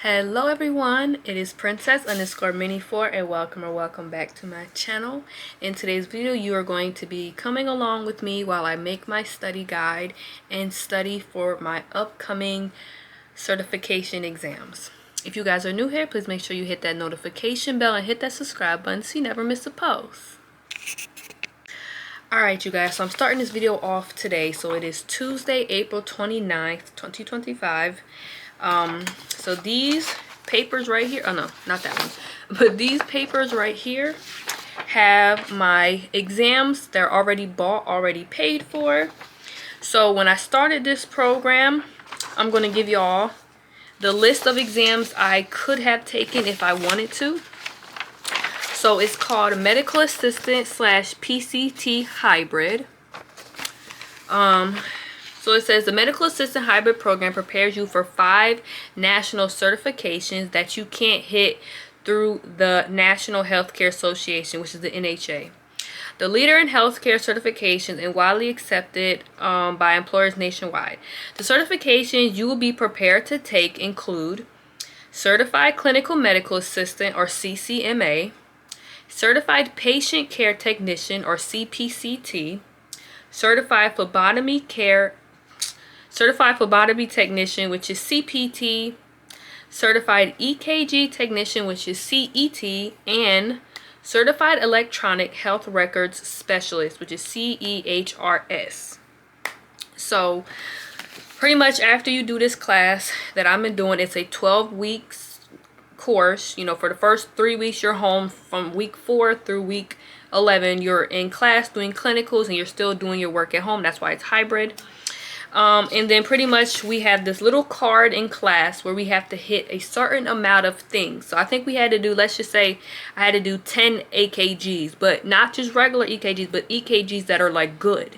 Hello everyone, it is Princess_Mini4 and welcome back to my channel. In today's video you are going to be coming along with me while I make my study guide and study for my upcoming certification exams. If you guys are new here, please make sure you hit that notification bell and hit that subscribe button so you never miss a post. Alright you guys, so I'm starting this video off today. So it is Tuesday, April 29th, 2025. So these papers right here, oh no, not that one, but these papers right here have my exams. They're already bought, already paid for. So when I started this program, I'm going to give y'all the list of exams I could have taken if I wanted to. So it's called Medical Assistant / PCT Hybrid. So it says the Medical Assistant Hybrid program prepares you for 5 national certifications that you can't hit through the National Healthcare Association, which is the NHA. The leader in healthcare certifications and widely accepted by employers nationwide. The certifications you will be prepared to take include Certified Clinical Medical Assistant or CCMA, Certified Patient Care Technician or CPCT, Certified Phlebotomy Technician, which is CPT, Certified EKG Technician, which is CET, and Certified Electronic Health Records Specialist, which is CEHRS. So pretty much after you do this class that I've been doing, it's a 12 weeks course. You know, for the first 3 weeks you're home. From week 4 through week 11 you're in class doing clinicals and you're still doing your work at home. That's why it's hybrid. And then pretty much we have this little card in class where we have to hit a certain amount of things. So I think we had to do, let's just say I had to do 10 EKGs, but not just regular EKGs, but EKGs that are like good.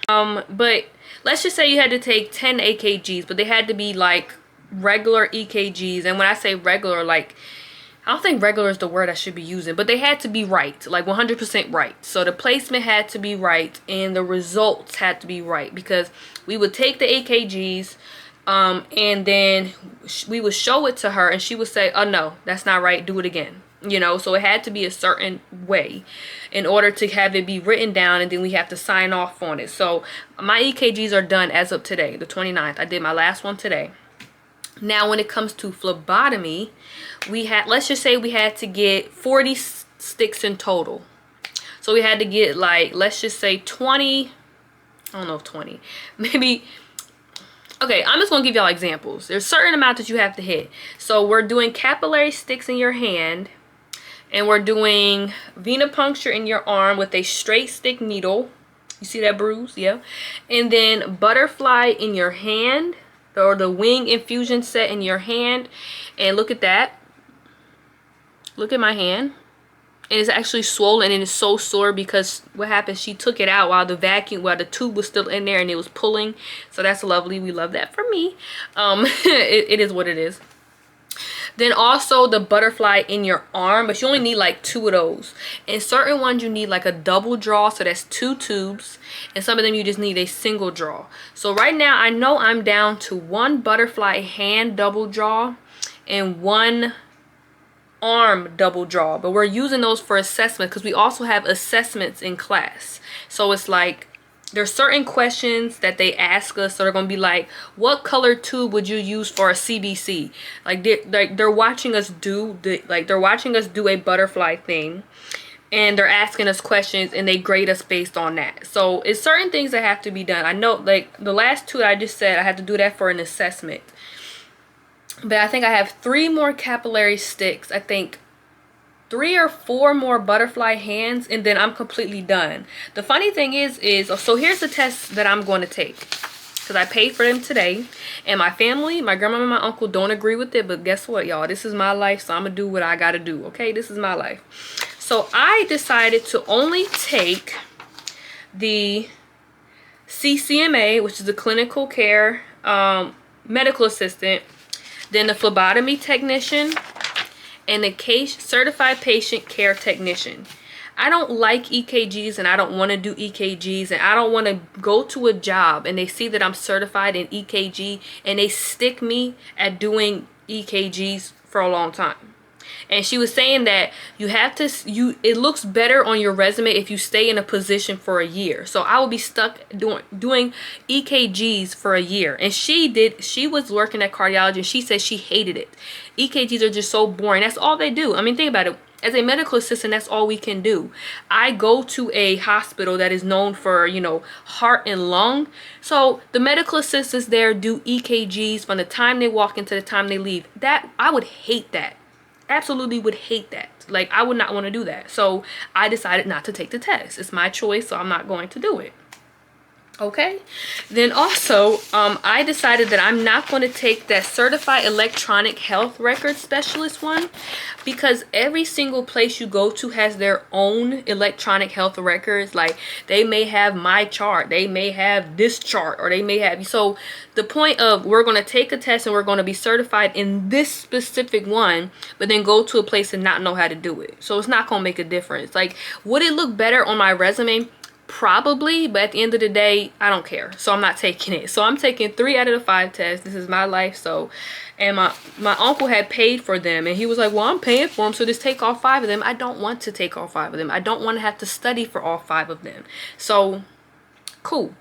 But let's just say you had to take 10 EKGs, but they had to be like regular EKGs. And when I say regular, like, I don't think regular is the word I should be using, but they had to be right, like 100% right. So the placement had to be right and the results had to be right, because we would take the EKGs and then we would show it to her and she would say, oh no, that's not right, do it again. You know, so it had to be a certain way in order to have it be written down, and then we have to sign off on it. So my EKGs are done as of today, the 29th. I did my last one today. Now when it comes to phlebotomy, we had, let's just say we had to get 40 sticks in total. So we had to get, like, let's just say 20, I don't know if 20, maybe, okay, I'm just going to give y'all examples. There's a certain amount that you have to hit. So we're doing capillary sticks in your hand, and we're doing venipuncture in your arm with a straight stick needle. You see that bruise? Yeah. And then butterfly in your hand, or the wing infusion set in your hand. And look at that. Look at my hand. And it's actually swollen and it's so sore because what happened, she took it out while the tube was still in there and it was pulling. So that's lovely. We love that for me. It is what it is. Then also the butterfly in your arm, but you only need like 2 of those. And certain ones you need like a double draw, so that's 2 tubes. And some of them you just need a single draw. So right now I know I'm down to 1 butterfly hand double draw and 1 arm double draw. But we're using those for assessment because we also have assessments in class. So it's like, there's certain questions that they ask us that are going to be like, what color tube would you use for a CBC? Like they're watching us do a butterfly thing, and they're asking us questions and they grade us based on that. So it's certain things that have to be done. I know, like the last 2 I just said, I had to do that for an assessment. But I think I have 3 more capillary sticks. I think 3 or 4 more butterfly hands, and then I'm completely done. The funny thing is so here's the test that I'm going to take, because I paid for them today, and my family, my grandma and my uncle don't agree with it, but guess what, y'all, this is my life, so I'm gonna do what I gotta do. Okay, this is my life. So I decided to only take the CCMA, which is the clinical care medical assistant, then the phlebotomy technician, and the certified patient care technician. I don't like EKGs, and I don't want to do EKGs, and I don't want to go to a job and they see that I'm certified in EKG and they stick me at doing EKGs for a long time. And she was saying that you have to, it looks better on your resume if you stay in a position for a year. So I will be stuck doing EKGs for a year. And she was working at cardiology, and she said she hated it. EKGs are just so boring. That's all they do. I mean, think about it. As a medical assistant, that's all we can do. I go to a hospital that is known for, you know, heart and lung. So the medical assistants there do EKGs from the time they walk in to the time they leave. That, I would hate that. Absolutely would hate that. Like, I would not want to do that. So I decided not to take the test. It's my choice, so I'm not going to do it. Okay, then also I decided that I'm not going to take that certified electronic health record specialist one, because every single place you go to has their own electronic health records. Like, they may have my chart, they may have this chart, or they may have, so the point of, we're going to take a test and we're going to be certified in this specific one, but then go to a place and not know how to do it. So it's not going to make a difference. Like, would it look better on my resume? Probably, but at the end of the day, I don't care, so I'm not taking it. So I'm taking 3 out of the 5 tests. This is my life. So, and my uncle had paid for them, and he was like, well, I'm paying for them, so just take all 5 of them. I don't want to take all 5 of them. I don't want to have to study for all 5 of them. So cool.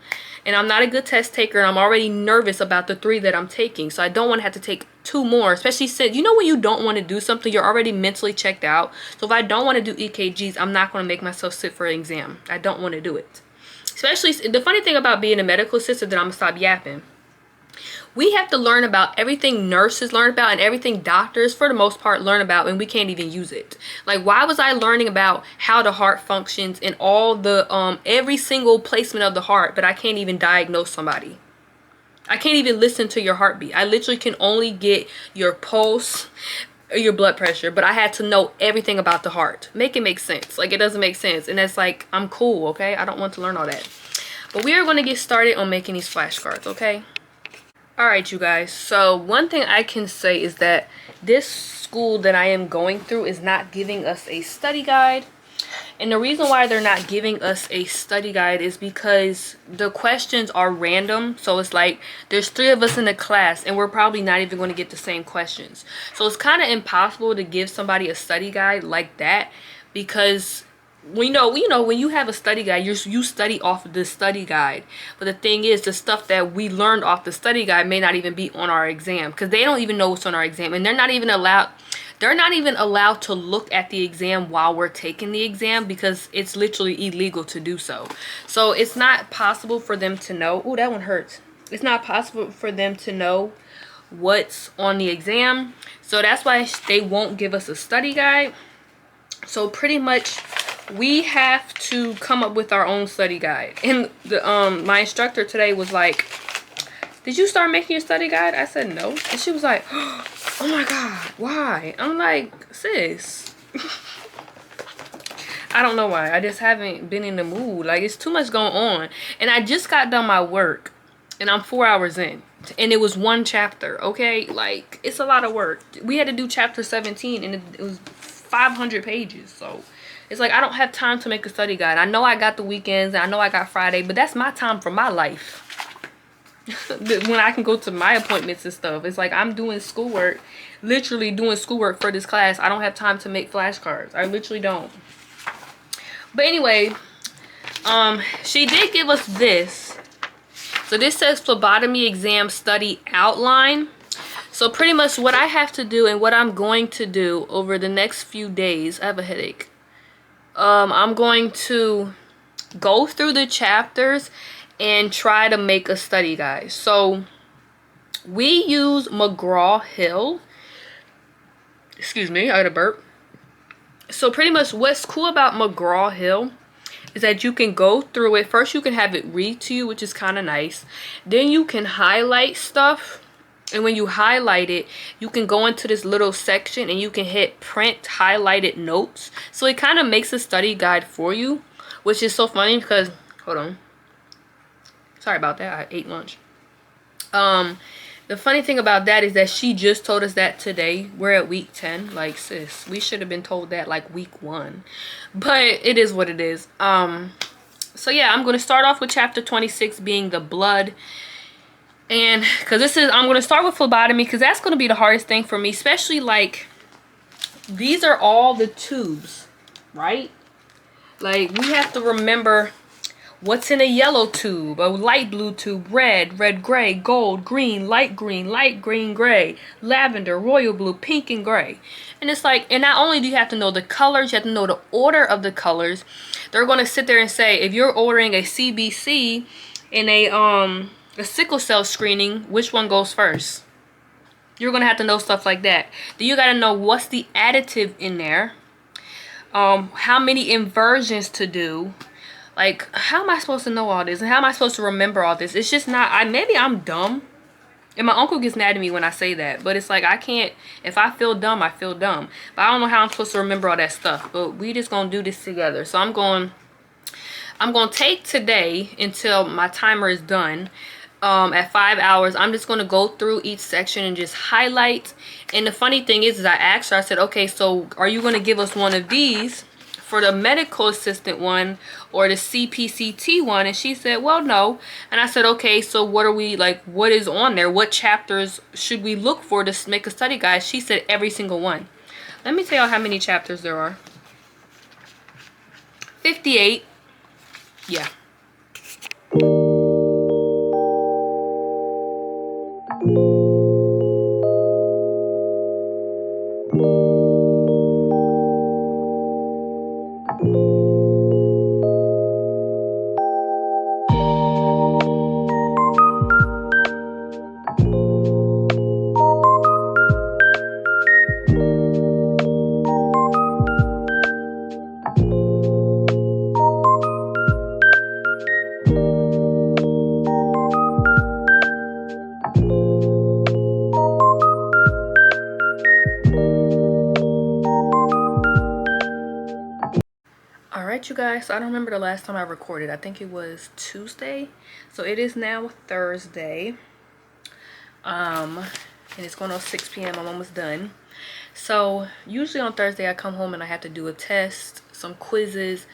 And I'm not a good test taker, and I'm already nervous about the 3 that I'm taking, so I don't want to have to take 2 more, especially since, you know, when you don't want to do something, you're already mentally checked out. So if I don't want to do EKGs, I'm not going to make myself sit for an exam. I don't want to do it. Especially, the funny thing about being a medical assistant, that I'm going to stop yapping, we have to learn about everything nurses learn about and everything doctors, for the most part, learn about, and we can't even use it. Like, why was I learning about how the heart functions and all the every single placement of the heart, but I can't even diagnose somebody? I can't even listen to your heartbeat. I literally can only get your pulse or your blood pressure, but I had to know everything about the heart. Make it make sense. Like, it doesn't make sense, and that's like, I'm cool, okay? I don't want to learn all that. But we are going to get started on making these flashcards, okay? Alright, you guys, so one thing I can say is that this school that I am going through is not giving us a study guide. And the reason why they're not giving us a study guide is because the questions are random. So it's like, there's 3 of us in the class, and we're probably not even going to get the same questions. So it's kind of impossible to give somebody a study guide like that, because we know when you have a study guide, you study off of the study guide. But the thing is, the stuff that we learned off the study guide may not even be on our exam, because they don't even know what's on our exam, and they're not even allowed to look at the exam while we're taking the exam, because it's literally illegal to do so. So it's not possible for them to know. Oh, that one hurts. It's not possible for them to know what's on the exam. So that's why they won't give us a study guide. So pretty much we have to come up with our own study guide. And the my instructor today was like, did you start making your study guide? I said no. And she was like, oh my god, why? I'm like, sis, I don't know why. I just haven't been in the mood. Like, it's too much going on, and I just got done my work, and I'm 4 hours in, and it was 1 chapter. Okay, like, it's a lot of work. We had to do chapter 17, and it was 500 pages. So it's like, I don't have time to make a study guide. I know I got the weekends, and I know I got Friday, but that's my time for my life. When I can go to my appointments and stuff. It's like, I'm doing schoolwork, literally doing schoolwork for this class. I don't have time to make flashcards. I literally don't. But anyway, she did give us this. So this says phlebotomy exam study outline. So pretty much what I have to do, and what I'm going to do over the next few days, I have a headache. I'm going to go through the chapters and try to make a study guide. So we use McGraw-Hill. Excuse me, I had a burp. So pretty much what's cool about McGraw-Hill is that you can go through it. First, you can have it read to you, which is kind of nice. Then you can highlight stuff. And when you highlight it, you can go into this little section and you can hit print highlighted notes. So it kind of makes a study guide for you, which is so funny because, hold on. Sorry about that, I ate lunch. The funny thing about that is that she just told us that today. We're at week 10. Like, sis, we should have been told that like week 1. But it is what it is. So yeah, I'm going to start off with chapter 26 being the blood. And because I'm going to start with phlebotomy because that's going to be the hardest thing for me. Especially like, these are all the tubes, right? Like, we have to remember what's in a yellow tube, a light blue tube, red, gray, gold, green, light green, gray, lavender, royal blue, pink, and gray. And it's like, and not only do you have to know the colors, you have to know the order of the colors. They're going to sit there and say, if you're ordering a CBC in a sickle cell screening, which one goes first? You're going to have to know stuff like that. Then you got to know what's the additive in there. How many inversions to do. Like, how am I supposed to know all this? And how am I supposed to remember all this? It's just not, maybe I'm dumb. And my uncle gets mad at me when I say that. But it's like, I can't, if I feel dumb, I feel dumb. But I don't know how I'm supposed to remember all that stuff. But we just gonna do this together. So I'm gonna take today until my timer is done. At 5 hours, I'm just going to go through each section and just highlight. And the funny thing is I asked her, I said, okay, so are you going to give us one of these for the medical assistant one or the CPCT one? And she said, well, no. And I said, okay, so what are we, like, what is on there? What chapters should we look for to make a study guide? She said every single one. Let me tell y'all how many chapters there are. 58. Yeah. Alright, you guys, so I don't remember the last time I recorded. I think it was Tuesday. So it is now Thursday. And it's going on 6 p.m. I'm almost done. So usually on Thursday I come home and I have to do a test, some quizzes,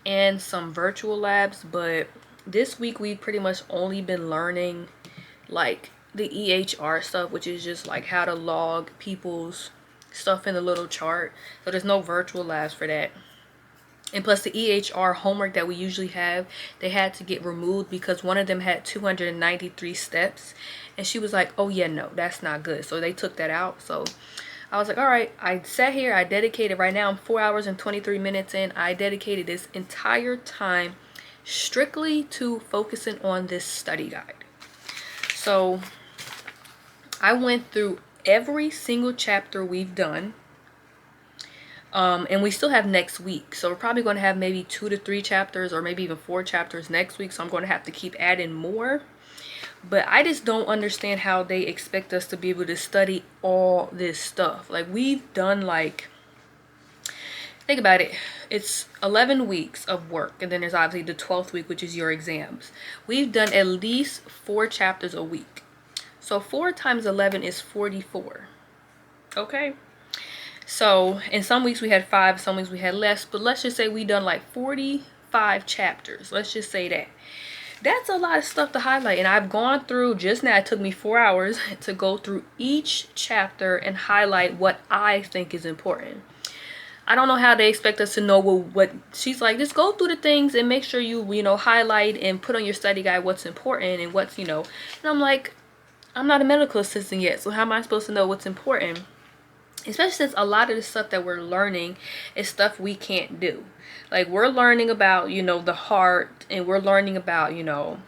and some virtual labs. But this week we've pretty much only been learning like the EHR stuff, which is just like how to log people's stuff in the little chart. So there's no virtual labs for that. And plus the EHR homework that we usually have, they had to get removed because one of them had 293 steps. And she was like, oh yeah, no, that's not good. So they took that out. So I was like, all right, I sat here, I dedicated, right now I'm 4 hours and 23 minutes in. I dedicated this entire time strictly to focusing on this study guide. So I went through every single chapter we've done. And we still have next week, so we're probably going to have maybe 2 to 3 chapters or maybe even 4 chapters next week, so I'm going to have to keep adding more. But I just don't understand how they expect us to be able to study all this stuff. Like, we've done, like, think about it, it's 11 weeks of work, and then there's obviously the 12th week, which is your exams. We've done at least 4 chapters a week, so 4 times 11 is 44. Okay. So in some weeks we had 5, some weeks we had less, but let's just say we done like 45 chapters. Let's just say that. That's a lot of stuff to highlight. And I've gone through, just now it took me 4 hours to go through each chapter and highlight what I think is important. I don't know how they expect us to know what she's like, just go through the things and make sure you know, highlight and put on your study guide what's important and what's, you know. And I'm like, I'm not a medical assistant yet, so how am I supposed to know what's important? Especially since a lot of the stuff that we're learning is stuff we can't do. Like, we're learning about, you know, the heart, and we're learning about, you know,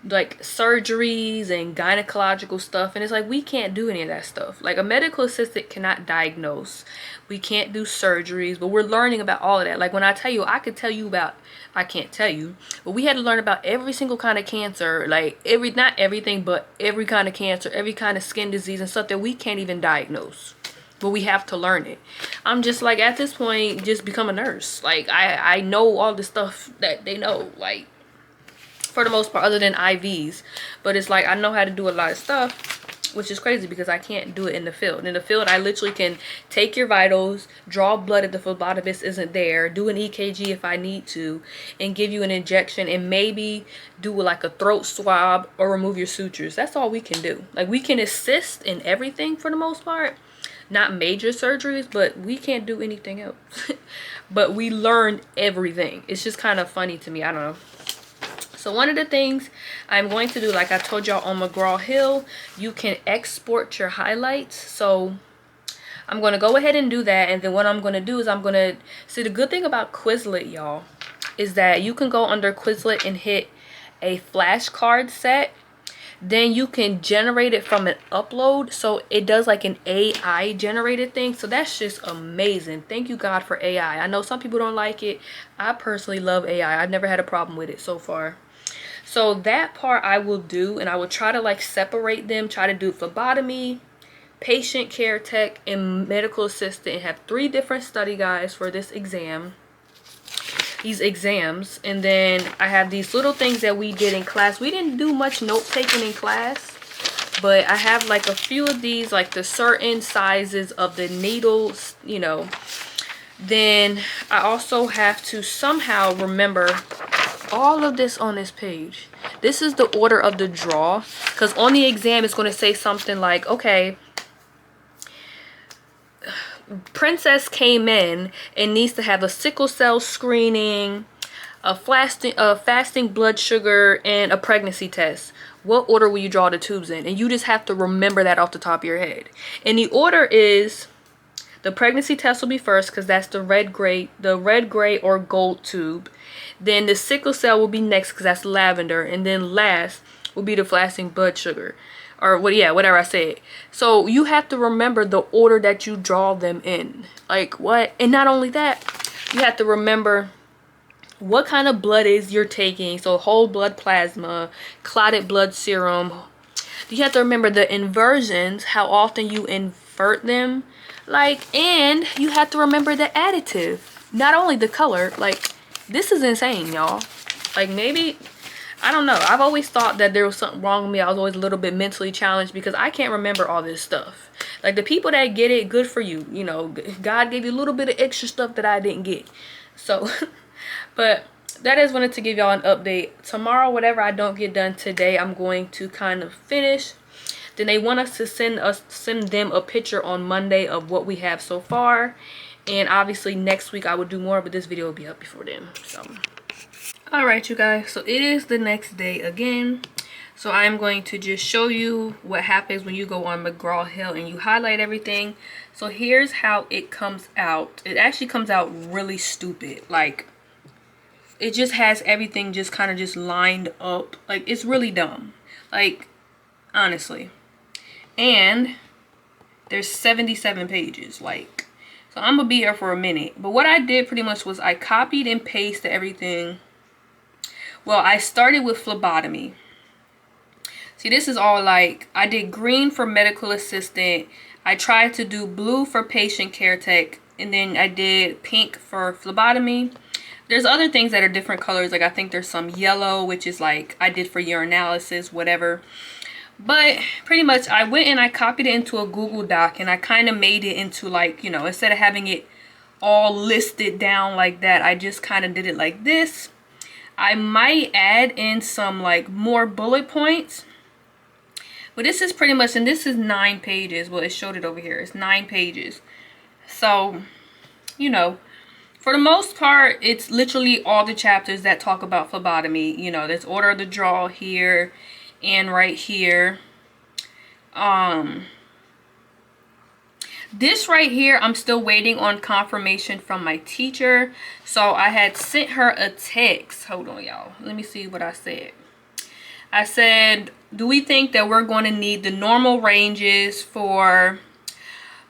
like surgeries and gynecological stuff, and it's like we can't do any of that stuff. Like, a medical assistant cannot diagnose, we can't do surgeries, but we're learning about all of that. Like, when I tell you, I could tell you about, I can't tell you, but we had to learn about every single kind of cancer, like not everything, but every kind of cancer, every kind of skin disease and stuff that we can't even diagnose, but we have to learn it. I'm just like, at this point, just become a nurse. Like, I know all the stuff that they know, like, for the most part, other than IVs. But it's like, I know how to do a lot of stuff. which is crazy because I can't do it in the field. In the field, I literally can take your vitals, draw blood if the phlebotomist isn't there, do an EKG if I need to, and give you an injection, and maybe do like a throat swab or remove your sutures. That's all we can do. Like, we can assist in everything for the most part. Not major surgeries, but we can't do anything else. But we learned everything. It's just kind of funny to me. I don't know. So one of the things I'm going to do, like I told y'all on McGraw-Hill, you can export your highlights. So I'm going to go ahead and do that. And then what I'm going to do is I'm going to... See, the good thing about Quizlet, y'all, is that you can go under Quizlet and hit a flashcard set. Then you can generate it from an upload. So it does like an AI generated thing. So that's just amazing. Thank you, God, for AI. I know some people don't like it. I personally love AI. I've never had a problem with it so far. So that part I will do, and I will try to like separate them, try to do phlebotomy, patient care tech, and medical assistant, and have 3 different study guides for this exam. These exams. And then I have these little things that we did in class. We didn't do much note taking in class, but I have like a few of these, like the certain sizes of the needles, you know. Then I also have to somehow remember all of this on this page. This is the order of the draw, because on the exam it's going to say something like, okay, Princess came in and needs to have a sickle cell screening, a fasting blood sugar, and a pregnancy test. What order will you draw the tubes in? And you just have to remember that off the top of your head. And the order is, the pregnancy test will be first because that's the red, gray, or gold tube. Then the sickle cell will be next because that's lavender. And then last will be the fasting blood sugar. Or what? Yeah, whatever I said. So you have to remember the order that you draw them in. Like what? And not only that, you have to remember what kind of blood is you're taking. So whole blood plasma, clotted blood serum. You have to remember the inversions, how often you invert them. Like, and you have to remember the additive. Not only the color. Like, this is insane, y'all. Like, maybe... I don't know. I've always thought that there was something wrong with me. I was always a little bit mentally challenged because I can't remember all this stuff. Like, the people that get it, good for you. You know, God gave you a little bit of extra stuff that I didn't get. So, but that is wanted to give y'all an update. Tomorrow, whatever I don't get done today, I'm going to kind of finish. Then they want us to send them a picture on Monday of what we have so far. And obviously next week I will do more, but this video will be up before then. So... Alright, you guys, so it is the next day again. So I'm going to just show you what happens when you go on McGraw-Hill and you highlight everything. So here's how it comes out. It actually comes out really stupid. Like, it just has everything just kind of just lined up. Like, it's really dumb. Like, honestly. And there's 77 pages. Like, so I'm gonna be here for a minute. But what I did pretty much was I copied and pasted everything. Well, I started with phlebotomy. See, this is all like, I did green for medical assistant. I tried to do blue for patient care tech. And then I did pink for phlebotomy. There's other things that are different colors. Like, I think there's some yellow, which is like, I did for urinalysis, whatever. But pretty much, I went and I copied it into a Google Doc. And I kind of made it into like, you know, instead of having it all listed down like that, I just kind of did it like this. I might add in some like more bullet points, but this is pretty much, and this is 9 pages. Well, it showed it over here. It's 9 pages. So, you know, for the most part, it's literally all the chapters that talk about phlebotomy. You know, there's order of the draw here and right here. This right here, I'm still waiting on confirmation from my teacher. So I had sent her a text. Hold on, y'all. Let me see what I said. I said, do we think that we're going to need the normal ranges for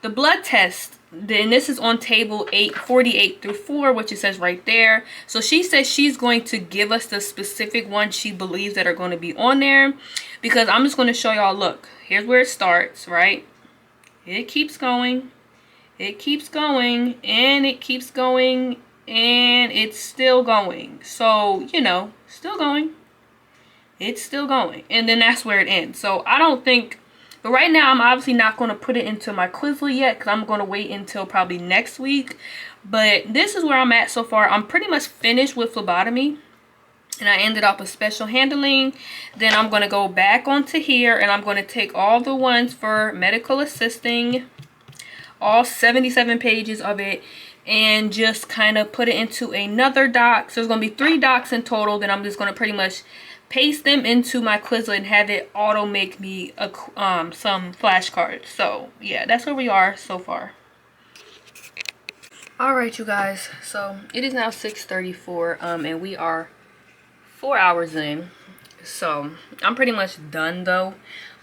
the blood test? Then this is on table 848 through 4, which it says right there. So she says she's going to give us the specific ones she believes that are going to be on there. Because I'm just going to show y'all, look, here's where it starts, right? It keeps going, it keeps going, and it keeps going, and it's still going. So, you know, still going. It's still going. And then that's where it ends. So I don't think, But right now, I'm obviously not going to put it into my Quizlet yet because I'm going to wait until probably next week. But this is where I'm at so far. I'm pretty much finished with phlebotomy. And I ended up with special handling. Then I'm going to go back onto here and I'm going to take all the ones for medical assisting, all 77 pages of it, and just kind of put it into another doc. So there's going to be 3 docs in total. Then I'm just going to pretty much paste them into my Quizlet and have it auto make me a, some flashcards. So yeah, that's where we are so far. All right, you guys. So it is now 6:34, and we are 4 hours in. So I'm pretty much done though.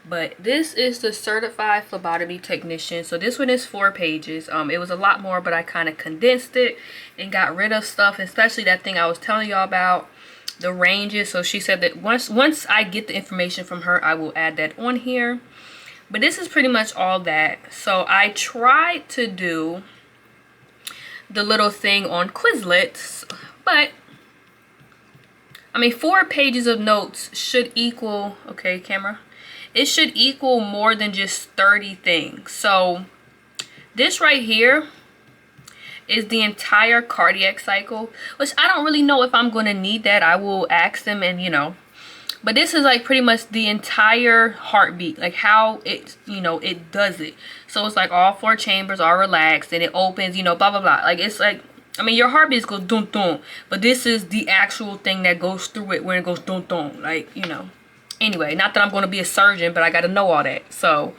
But this is the certified phlebotomy technician. So this one is 4 pages. It was a lot more, but I kind of condensed it and got rid of stuff, especially that thing I was telling y'all about, the ranges. So she said that once I get the information from her, I will add that on here. But this is pretty much all that. So I tried to do the little thing on Quizlet, but I mean, 4 pages of notes should equal, okay, camera, it should equal more than just 30 things. So this right here is the entire cardiac cycle, which I don't really know if I'm going to need that. I will ask them, and you know, but this is like pretty much the entire heartbeat, like how it, you know, it does it. So it's like all 4 chambers are relaxed and it opens, you know, blah blah blah. Like it's like, I mean, your heartbeat goes dun dun, but this is the actual thing that goes through it when it goes dun dun, like, you know. Anyway, not that I'm going to be a surgeon, but I got to know all that. So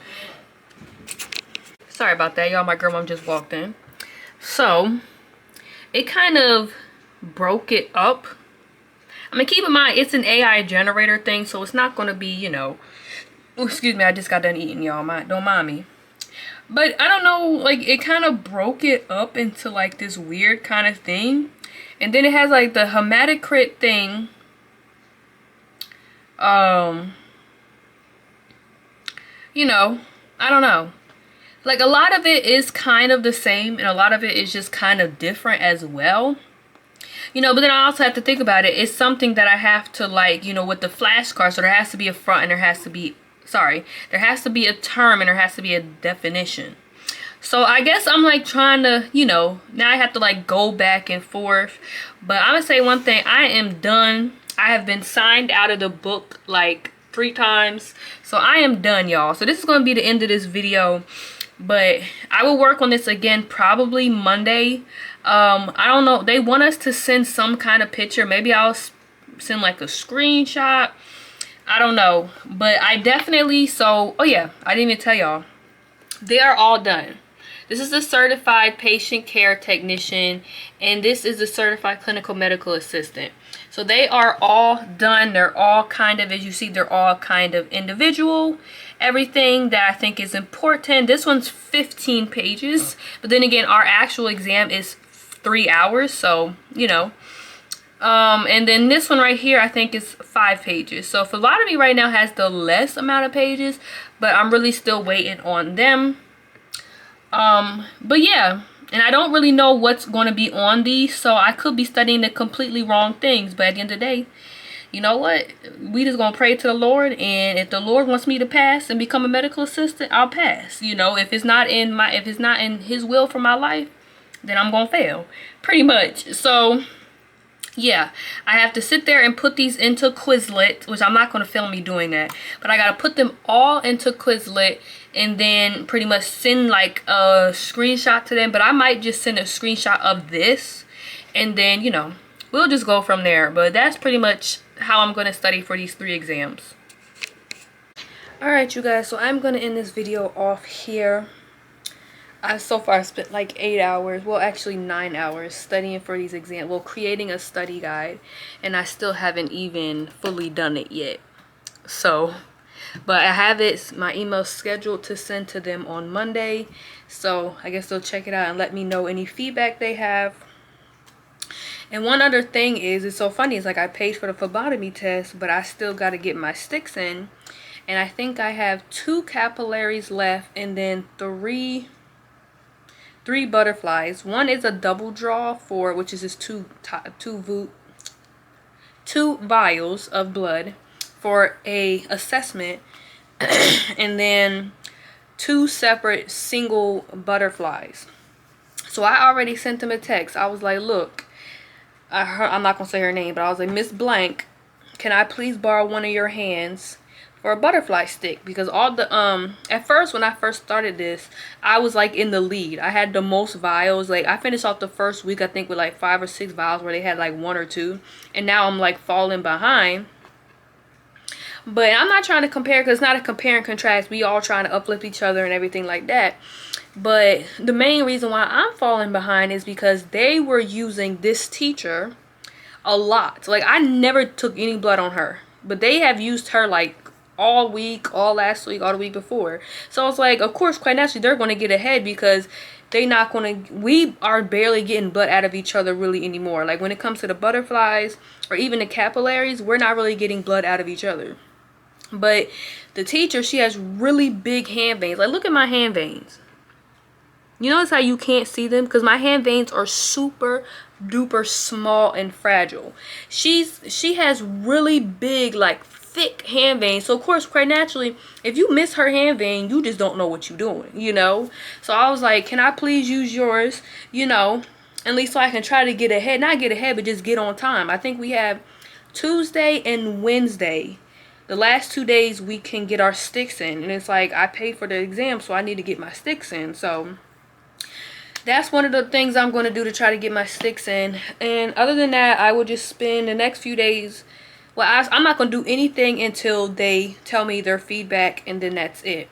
sorry about that, y'all. My girl mom just walked in. So it kind of broke it up. I mean, keep in mind, it's an AI generator thing, so it's not going to be, you know, oh, excuse me, I just got done eating, y'all. Don't mind me. But I don't know, like, it kind of broke it up into, like, this weird kind of thing. And then it has, like, the hematocrit thing. You know, I don't know. Like, a lot of it is kind of the same, and a lot of it is just kind of different as well. You know, but then I also have to think about it. It's something that I have to, like, you know, with the flashcards, so there has to be a front and there has to be, sorry, there has to be a term and there has to be a definition. So I guess I'm like trying to, you know, now I have to like go back and forth. But I'm gonna say one thing, I am done. I have been signed out of the book like 3 times. So I am done, y'all. So this is gonna be the end of this video. But I will work on this again probably Monday. I don't know. They want us to send some kind of picture. Maybe I'll send like a screenshot. I don't know. But I definitely, so, oh yeah, I didn't even tell y'all. They are all done. This is the certified patient care technician, and this is the certified clinical medical assistant. So they are all done. They're all kind of, as you see, they're all kind of individual. Everything that I think is important. This one's 15 pages, but then again, our actual exam is 3 hours, so you know. And then this one right here I think is 5 pages. So phlebotomy right now has the less amount of pages, but I'm really still waiting on them. But yeah, and I don't really know what's going to be on these, so I could be studying the completely wrong things. But at the end of the day, you know what, we just gonna pray to the Lord, and if the Lord wants me to pass and become a medical assistant, I'll pass. You know, if it's not in his will for my life, then I'm gonna fail, pretty much. So yeah, I have to sit there and put these into Quizlet, which I'm not going to film me doing that, but I got to put them all into Quizlet and then pretty much send like a screenshot to them. But I might just send a screenshot of this, and then, you know, we'll just go from there. But that's pretty much how I'm going to study for these 3 exams. Alright, you guys, so I'm going to end this video off here. I so far spent like 8 hours, well actually 9 hours studying for these exams, well creating a study guide, and I still haven't even fully done it yet. So, but I have it, my email scheduled to send to them on Monday, so I guess they'll check it out and let me know any feedback they have. And one other thing is, it's so funny, it's like I paid for the phlebotomy test, but I still got to get my sticks in, and I think I have 2 capillaries left and then 3 butterflies. One is a double draw for, which is just two vials of blood for a assessment, and then 2 separate single butterflies. So I already sent them a text. I was like, look, I'm not gonna say her name, but I was like, Miss Blank, can I please borrow one of your hands for a butterfly stick? Because all the at first, when I first started this, I was like in the lead. I had the most vials. Like, I finished off the first week, I think, with like 5 or 6 vials where they had like 1 or 2, and now I'm like falling behind. But I'm not trying to compare, because it's not a compare and contrast. We all trying to uplift each other and everything like that. But the main reason why I'm falling behind is because they were using this teacher a lot. Like, I never took any blood on her, but they have used her like all week, all last week, all the week before. So I was like, of course, quite naturally, they're going to get ahead, because we are barely getting blood out of each other really anymore. Like, when it comes to the butterflies or even the capillaries, we're not really getting blood out of each other. But the teacher, she has really big hand veins. Like, look at my hand veins. You notice how you can't see them? Because my hand veins are super duper small and fragile. She has really big, like, thick hand veins. So of course, quite naturally, if you miss her hand vein, you just don't know what you're doing, you know. So I was like, can I please use yours, you know, at least so I can try to get ahead. Not get ahead, but just get on time. I think we have Tuesday and Wednesday. The last 2 days we can get our sticks in, and it's like, I paid for the exam, so I need to get my sticks in. So that's one of the things I'm going to do to try to get my sticks in. And other than that, I will just spend the next few days. Well, I'm not going to do anything until they tell me their feedback, and then that's it.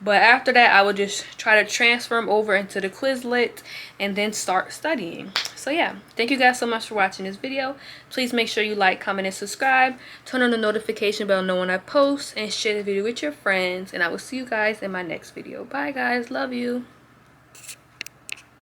But after that, I will just try to transfer them over into the Quizlet and then start studying. So yeah, thank you guys so much for watching this video. Please make sure you like, comment, and subscribe. Turn on the notification bell to know when I post, and share the video with your friends. And I will see you guys in my next video. Bye guys, love you.